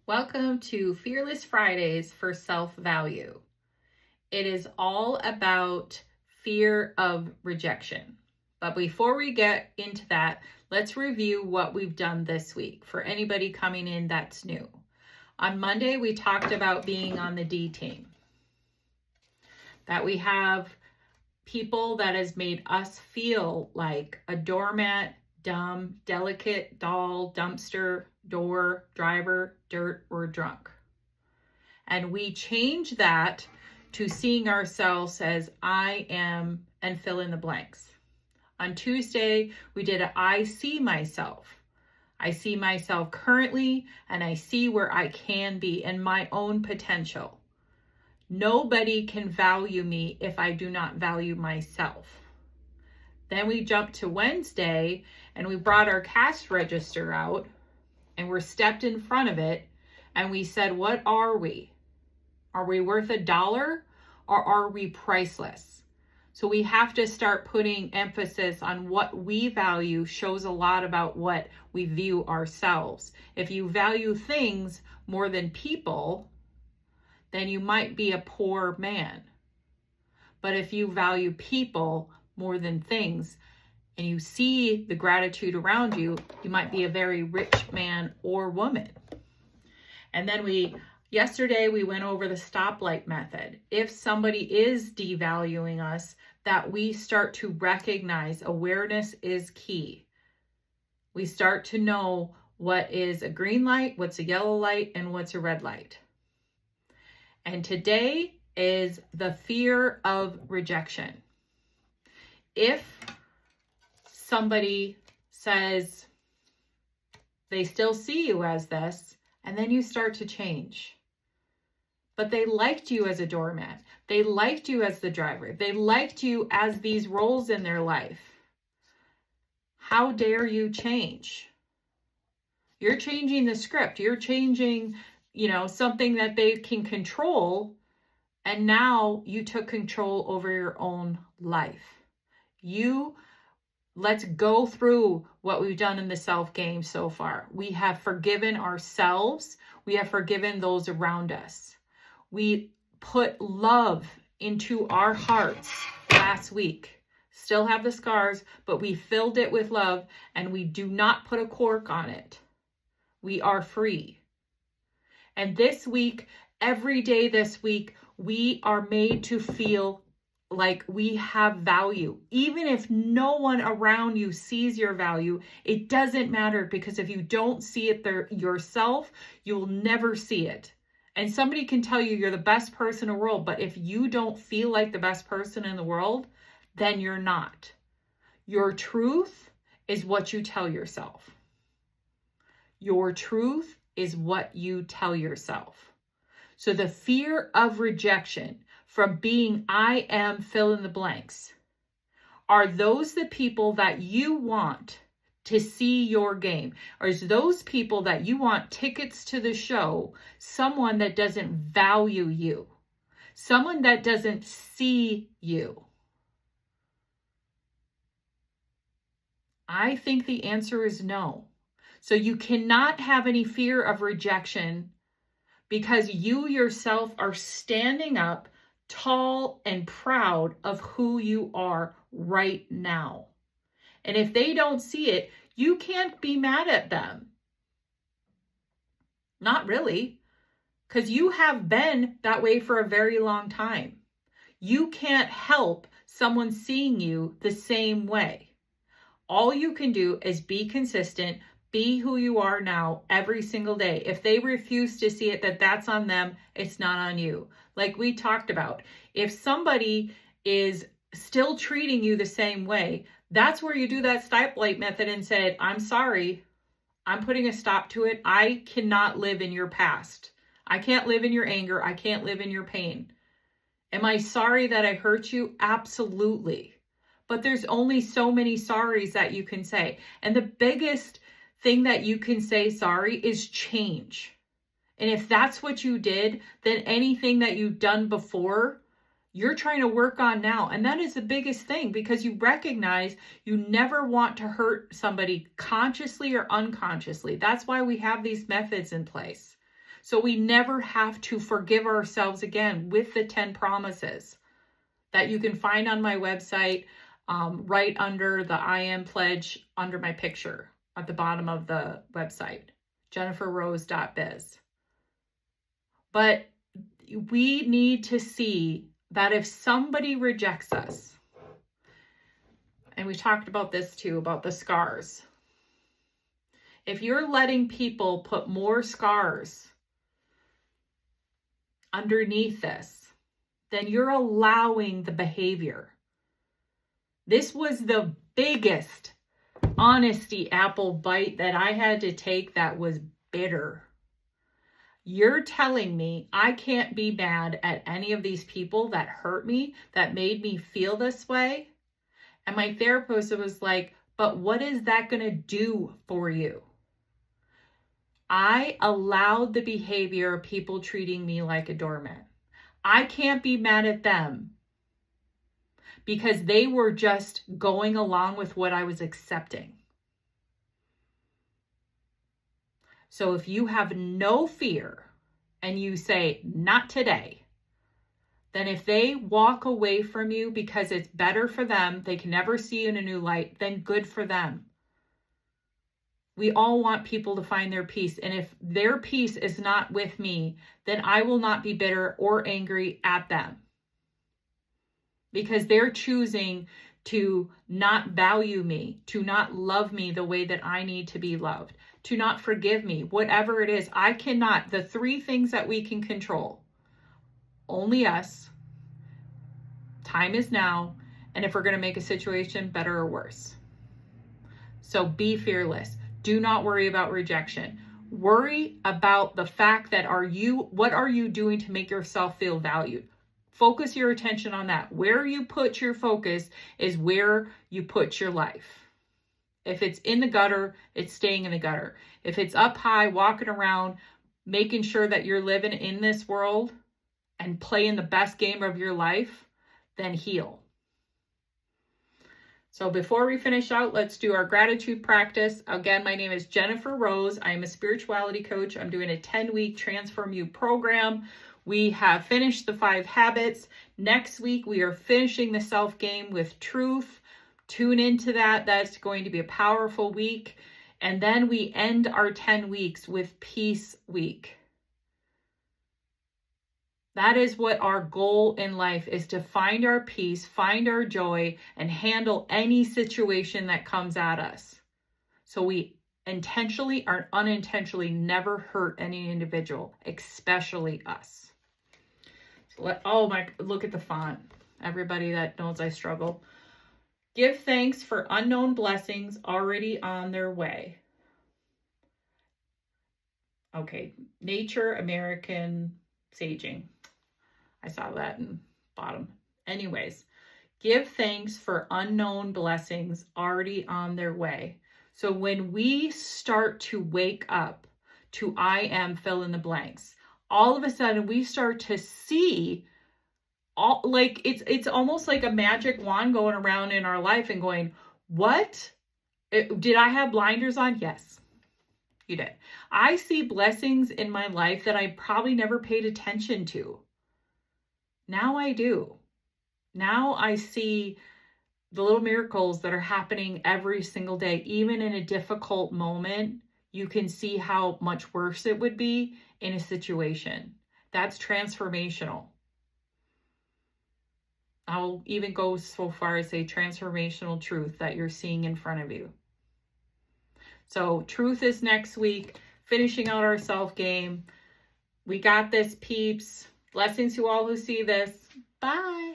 Welcome to Fearless Fridays for Self-Value. It is all about fear of rejection. But before we get into that, let's review what we've done this week for anybody coming in that's new. On Monday, we talked about being on the D team. That we have people that has made us feel like a doormat, dumb, delicate, doll, dumpster, door, driver, dirt, or drunk. And we change that to seeing ourselves as I am and fill in the blanks. On Tuesday, we did a I see myself. I see myself currently and I see where I can be and my own potential. Nobody can value me if I do not value myself. Then we jumped to Wednesday and we brought our cash register out and we're stepped in front of it and we said, what are we? Are we worth $1 or are we priceless? So we have to start putting emphasis on what we value shows a lot about what we view ourselves. If you value things more than people, then you might be a poor man. But if you value people more than things and you see the gratitude around you, you might be a very rich man or woman. And then yesterday we went over the stoplight method. If somebody is devaluing us, that we start to recognize awareness is key. We start to know what is a green light, what's a yellow light, and what's a red light. And today is the fear of rejection. If somebody says they still see you as this, and then you start to change, but they liked you as a doormat, they liked you as the driver, they liked you as these roles in their life, how dare you change? You're changing the script. You're changing something that they can control. And now you took control over your own life. Let's go through what we've done in the self game so far. We have forgiven ourselves. We have forgiven those around us. We put love into our hearts last week. Still have the scars, but we filled it with love and we do not put a cork on it. We are free. And this week, every day this week, we are made to feel like we have value. Even if no one around you sees your value, it doesn't matter, because if you don't see it there yourself, you'll never see it. And somebody can tell you you're the best person in the world, but if you don't feel like the best person in the world, then you're not. Your truth is what you tell yourself. Your truth is what you tell yourself. So the fear of rejection from being I am fill in the blanks. Are those the people that you want to see your game? Or is those people that you want tickets to the show someone that doesn't value you? Someone that doesn't see you? I think the answer is no. So you cannot have any fear of rejection because you yourself are standing up tall and proud of who you are right now. And if they don't see it, you can't be mad at them. Not really, because you have been that way for a very long time. You can't help someone seeing you the same way. All you can do is be consistent, be who you are now every single day. If they refuse to see it, that's on them. It's not on you. Like we talked about, if somebody is still treating you the same way, that's where you do that stoplight method and say, I'm sorry, I'm putting a stop to it. I cannot live in your past. I can't live in your anger. I can't live in your pain. Am I sorry that I hurt you? Absolutely. But there's only so many sorries that you can say. And the biggest thing that you can say sorry is change. And if that's what you did, then anything that you've done before, you're trying to work on now. And that is the biggest thing, because you recognize you never want to hurt somebody consciously or unconsciously. That's why we have these methods in place. So we never have to forgive ourselves again with the 10 promises that you can find on my website, right under the I Am Pledge under my picture at the bottom of the website, jenniferrose.biz. But we need to see that if somebody rejects us, and we talked about this too, about the scars. If you're letting people put more scars underneath this, then you're allowing the behavior. This was the biggest honesty apple bite that I had to take that was bitter. You're telling me I can't be mad at any of these people that hurt me, that made me feel this way? And my therapist was like, but what is that going to do for you? I allowed the behavior of people treating me like a doormat. I can't be mad at them because they were just going along with what I was accepting. So if you have no fear and you say, not today, then if they walk away from you because it's better for them, they can never see you in a new light, then good for them. We all want people to find their peace. And if their peace is not with me, then I will not be bitter or angry at them. Because they're choosing to not value me, to not love me the way that I need to be loved, to not forgive me, whatever it is. I cannot. The 3 things that we can control, only us, time is now, and if we're going to make a situation better or worse. So be fearless. Do not worry about rejection. Worry about the fact that what are you doing to make yourself feel valued? Focus your attention on that. Where you put your focus is where you put your life. If it's in the gutter, it's staying in the gutter. If it's up high, walking around, making sure that you're living in this world and playing the best game of your life, then heal. So before we finish out, let's do our gratitude practice. Again, my name is Jennifer Rose. I'm a spirituality coach. I'm doing a 10-week Transform You program. We have finished the 5 habits. Next week, we are finishing the self game with truth. Tune into that. That's going to be a powerful week. And then we end our 10 weeks with Peace Week. That is what our goal in life is, to find our peace, find our joy, and handle any situation that comes at us. So we intentionally or unintentionally never hurt any individual, especially us. So look at the font. Everybody that knows I struggle. Give thanks for unknown blessings already on their way. Okay, Nature American Saging. I saw that in bottom. Anyways, give thanks for unknown blessings already on their way. So when we start to wake up to I am fill in the blanks, all of a sudden we start to see it's almost like a magic wand going around in our life and going, what? Did I have blinders on? Yes, you did. I see blessings in my life that I probably never paid attention to. Now I do. Now I see the little miracles that are happening every single day. Even in a difficult moment, you can see how much worse it would be in a situation. That's transformational. I'll even go so far as say transformational truth that you're seeing in front of you. So truth is next week, finishing out our self game. We got this, peeps. Blessings to all who see this. Bye.